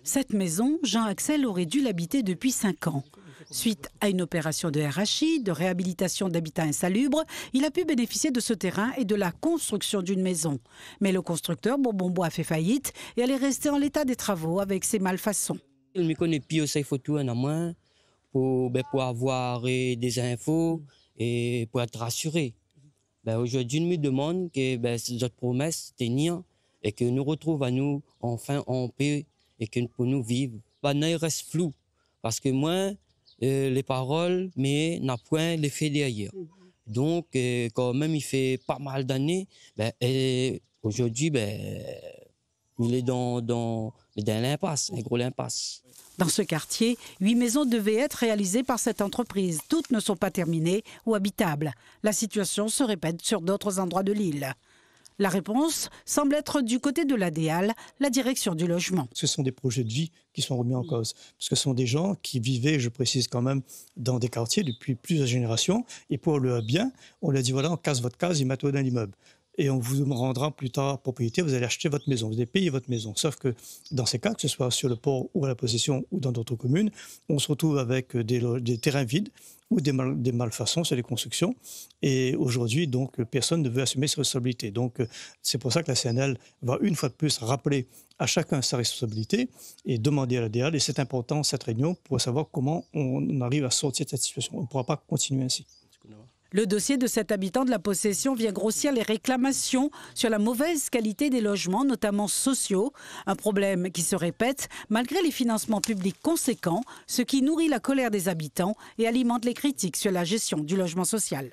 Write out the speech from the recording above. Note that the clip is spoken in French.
Cette maison, Jean-Axel aurait dû l'habiter depuis 5 ans. Suite à une opération de RHI, de réhabilitation d'habitat insalubre, il a pu bénéficier de ce terrain et de la construction d'une maison. Mais le constructeur Bourbon Bois a fait faillite et elle est restée en l'état des travaux avec ses malfaçons. Je me connais plus aussi photo en moins pour avoir des infos et pour être rassuré. Aujourd'hui, je me demande que notre promesse tenir et que nous retrouvons à nous enfin en paix et que pour nous vivre. Il reste flou parce que moi, les paroles, mais n'a point les faits derrière. Donc, quand même, il fait pas mal d'années, aujourd'hui, il est dans l'impasse, un gros impasse. Dans ce quartier, 8 maisons devaient être réalisées par cette entreprise. Toutes ne sont pas terminées ou habitables. La situation se répète sur d'autres endroits de l'île. La réponse semble être du côté de l'ADEAL, la direction du logement. Ce sont des projets de vie qui sont remis en cause. Parce que ce sont des gens qui vivaient, je précise quand même, dans des quartiers depuis plusieurs générations. Et pour le bien, on leur dit voilà, on casse votre case, ils mettent dans l'immeuble. Et on vous rendra plus tard propriétaire, vous allez acheter votre maison, vous allez payer votre maison. Sauf que dans ces cas, que ce soit sur le port ou à la possession ou dans d'autres communes, on se retrouve avec des terrains vides ou des malfaçons sur les constructions. Et aujourd'hui, donc, personne ne veut assumer ses responsabilités. Donc, c'est pour ça que la CNL va une fois de plus rappeler à chacun sa responsabilité et demander à l'ADEAL. Et c'est important, cette réunion, pour savoir comment on arrive à sortir de cette situation. On ne pourra pas continuer ainsi. Le dossier de cet habitant de la possession vient grossir les réclamations sur la mauvaise qualité des logements, notamment sociaux. Un problème qui se répète malgré les financements publics conséquents, ce qui nourrit la colère des habitants et alimente les critiques sur la gestion du logement social.